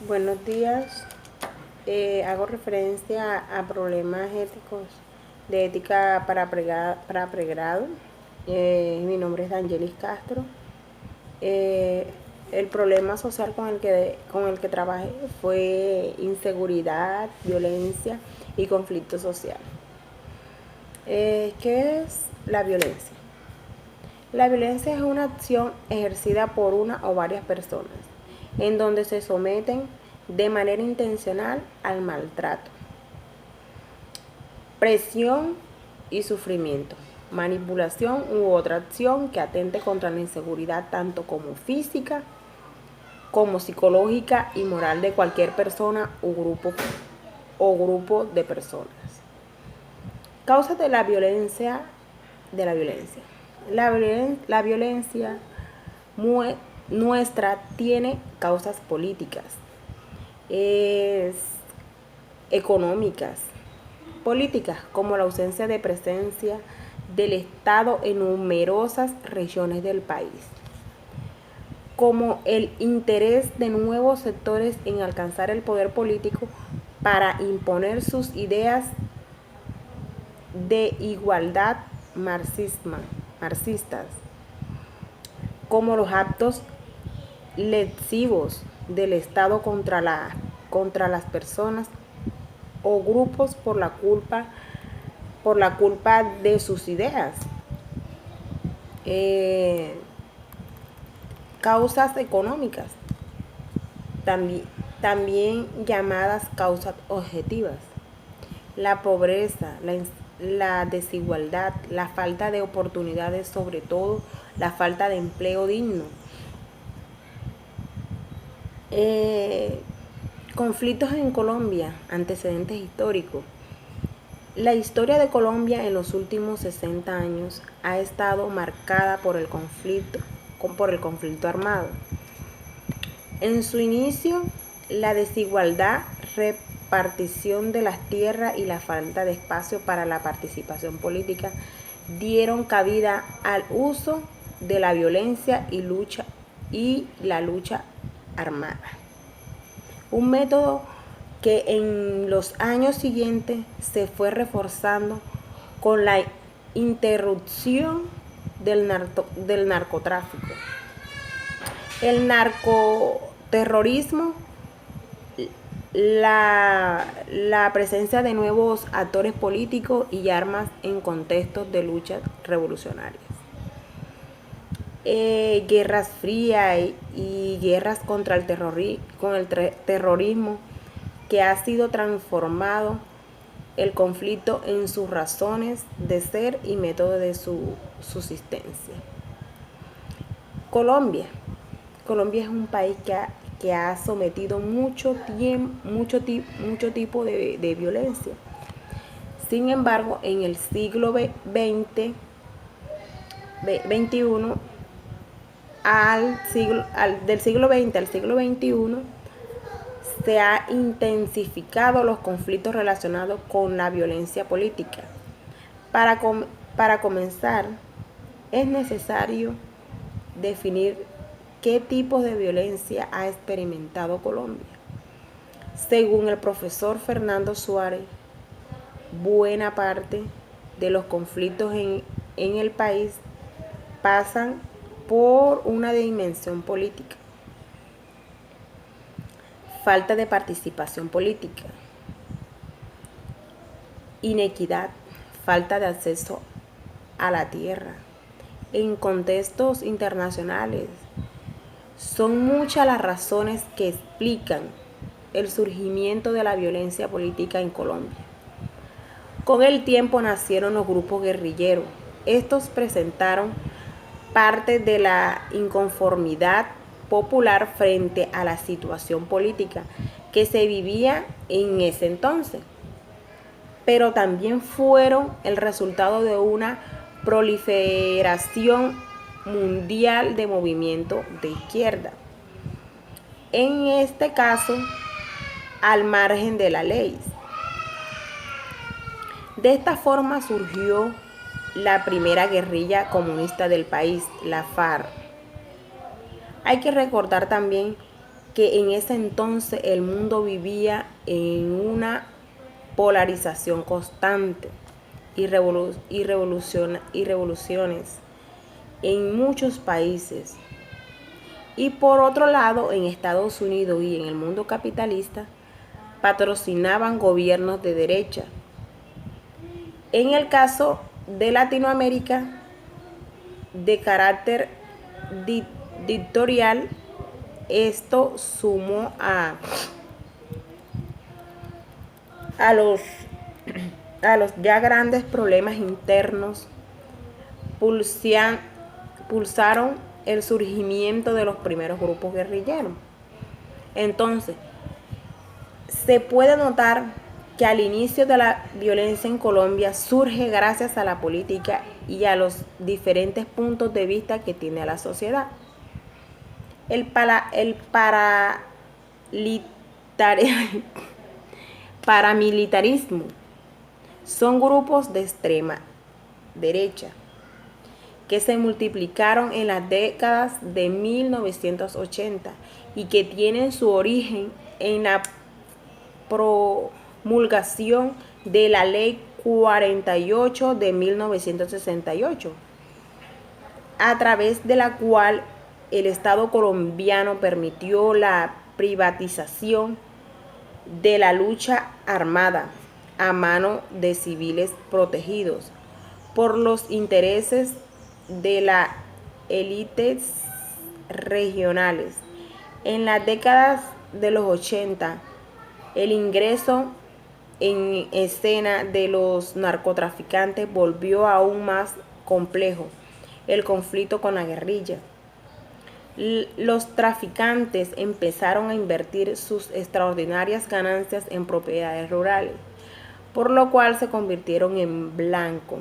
Buenos días. Hago referencia a problemas éticos de ética para pregrado. Mi nombre es Angelis Castro. Eh, el problema social con el que trabajé fue inseguridad, violencia y conflicto social. ¿Qué es la violencia? La violencia es una acción ejercida por una o varias personas, en donde se someten de manera intencional al maltrato, presión y sufrimiento, manipulación u otra acción que atente contra la inseguridad tanto como física como psicológica y moral de cualquier persona o grupo de personas. Causas de la violencia. La violencia nuestra tiene causas políticas, es económicas, políticas como la ausencia de presencia del Estado en numerosas regiones del país, como el interés de nuevos sectores en alcanzar el poder político para imponer sus ideas de igualdad marxistas, como los actos lesivos del Estado contra las personas o grupos por la culpa de sus ideas. Causas económicas, también llamadas causas objetivas. La pobreza, la desigualdad, la falta de oportunidades, sobre todo la falta de empleo digno. Conflictos en Colombia, antecedentes históricos. La historia de Colombia en los últimos 60 años ha estado marcada por el conflicto armado. En su inicio, la desigualdad, repartición de las tierras y la falta de espacio para la participación política dieron cabida al uso de la violencia y la lucha armada. Un método que en los años siguientes se fue reforzando con la interrupción del narcotráfico. El narcoterrorismo, la presencia de nuevos actores políticos y armas en contextos de luchas revolucionarias. Guerras frías y guerras contra el terrorismo, que ha sido transformado el conflicto en sus razones de ser y método de su subsistencia. Colombia es un país que ha sometido mucho tipo de violencia. Sin embargo, en el siglo XXI, del siglo XX al siglo XXI, se ha intensificado los conflictos relacionados con la violencia política. Para comenzar, es necesario definir qué tipos de violencia ha experimentado Colombia. Según el profesor Fernando Suárez, buena parte de los conflictos en el país pasan por una dimensión política. Falta de participación política, inequidad, falta de acceso a la tierra. En contextos internacionales, son muchas las razones que explican el surgimiento de la violencia política en Colombia. Con el tiempo nacieron los grupos guerrilleros. Estos presentaron parte de la inconformidad popular frente a la situación política que se vivía en ese entonces, pero también fueron el resultado de una proliferación mundial de movimientos de izquierda, en este caso al margen de la ley. De esta forma surgió la primera guerrilla comunista del país, la FARC. Hay que recordar también que en ese entonces el mundo vivía en una polarización constante y revoluciones en muchos países. Y por otro lado, en Estados Unidos y en el mundo capitalista, patrocinaban gobiernos de derecha. En el caso de Latinoamérica, de carácter dictatorial, esto sumó a los ya grandes problemas internos, pulsaron el surgimiento de los primeros grupos guerrilleros. Entonces, se puede notar que al inicio de la violencia en Colombia surge gracias a la política y a los diferentes puntos de vista que tiene la sociedad. El paramilitarismo son grupos de extrema derecha que se multiplicaron en las décadas de 1980 y que tienen su origen en la promulgación de la Ley 48 de 1968, a través de la cual el Estado colombiano permitió la privatización de la lucha armada a mano de civiles protegidos por los intereses de las élites regionales. En las décadas de los 80, el ingreso en escena de los narcotraficantes volvió aún más complejo el conflicto con la guerrilla. Los traficantes empezaron a invertir sus extraordinarias ganancias en propiedades rurales, por lo cual se convirtieron en blancos